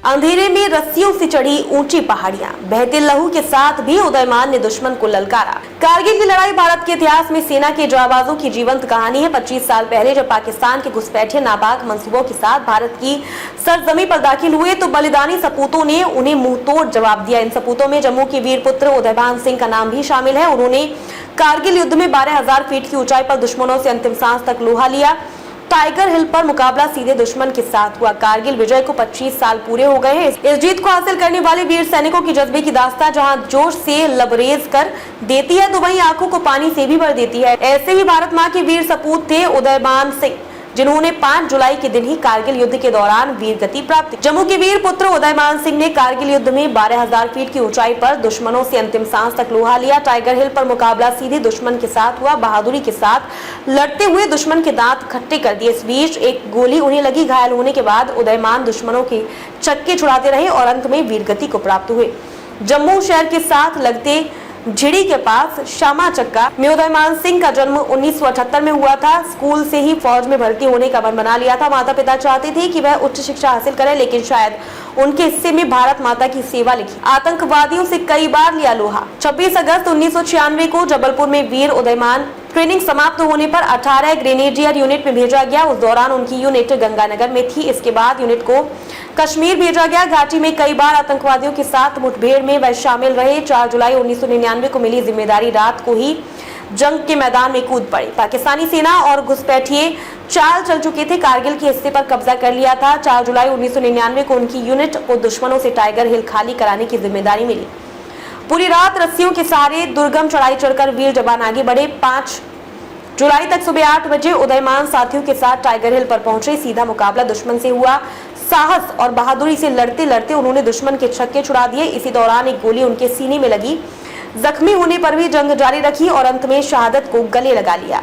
अंधेरे में रस्सियों से चढ़ी ऊंची पहाड़ियां, बहते लहू के साथ भी उदयमान ने दुश्मन को ललकारा। कारगिल की लड़ाई भारत के इतिहास में सेना के जाबाजों की जीवंत कहानी है। 25 साल पहले जब पाकिस्तान के घुसपैठिए नापाक मंसूबों के साथ भारत की सरजमी पर दाखिल हुए तो बलिदानी सपूतों ने उन्हें मुंहतोड़ जवाब दिया। इन सपूतों में जम्मू के वीर पुत्र उदयमान सिंह का नाम भी शामिल है। उन्होंने कारगिल युद्ध में 12,000 फीट की ऊंचाई पर दुश्मनों से अंतिम सांस तक लोहा लिया। टाइगर हिल पर मुकाबला सीधे दुश्मन के साथ हुआ। कारगिल विजय को 25 साल पूरे हो गए हैं। इस जीत को हासिल करने वाले वीर सैनिकों की जज्बे की दास्तां जहां जोश से लबरेज कर देती है तो वहीं आंखों को पानी से भी भर देती है। ऐसे ही भारत मां के वीर सपूत थे उदयमान सिंह, जिन्होंने 5 जुलाई के दिन ही कारगिल युद्ध के दौरान वीर गति प्राप्त की। जम्मू के वीर पुत्र उदयमान सिंह ने कारगिल युद्ध में 12,000 फीट की ऊंचाई पर दुश्मनों से अंतिम सांस तक लोहा लिया। टाइगर हिल पर मुकाबला सीधे दुश्मन के साथ हुआ। बहादुरी के साथ लड़ते हुए दुश्मन के दांत खट्टे कर दिए। इस बीच एक गोली उन्हें लगी। घायल होने के बाद उदयमान दुश्मनों के चक्के छुड़ाते रहे और अंत में वीर गति को प्राप्त हुए। जम्मू शहर के साथ लगते झिड़ी के पास शामा चक्का में उदयमान सिंह का जन्म 1978 में हुआ था। स्कूल से ही फौज में भर्ती होने का मन बना लिया था। माता पिता चाहते थे कि वह उच्च शिक्षा हासिल करे, लेकिन शायद उनके हिस्से में भारत माता की सेवा लिखी। आतंकवादियों से कई बार लिया लोहा। 26 अगस्त 1996 को जबलपुर में वीर उदयमान ट्रेनिंग समाप्त होने पर 18 ग्रेनेडियर यूनिट में भेजा गया। उस दौरान उनकी यूनिट गंगानगर में थी। इसके बाद यूनिट को कश्मीर भेजा गया। घाटी में कई बार आतंकवादियों के साथ मुठभेड़ में वह शामिल रहे। 4 जुलाई 1999 को मिली जिम्मेदारी रात को ही जंग के मैदान में कूद पड़े। पाकिस्तानी सेना और घुसपैठिए चाल चल चुके थे। कारगिल के हिस्से पर कब्जा कर लिया था। 4 जुलाई 1999 को उनकी यूनिट को दुश्मनों से टाइगर हिल खाली कराने की जिम्मेदारी मिली। पूरी रात रस्सियों के सहारे दुर्गम चढ़ाई चढ़कर वीर जवान आगे बढ़े। 5 जुलाई तक सुबह 8 बजे उदयमान साथियों के साथ टाइगर हिल पर पहुंचे। सीधा मुकाबला दुश्मन से हुआ। साहस और बहादुरी से लड़ते लड़ते उन्होंने दुश्मन के छक्के छुड़ा दिए। इसी दौरान एक गोली उनके सीने में लगी। जख्मी होने पर भी जंग जारी रखी और अंत में शहादत को गले लगा लिया।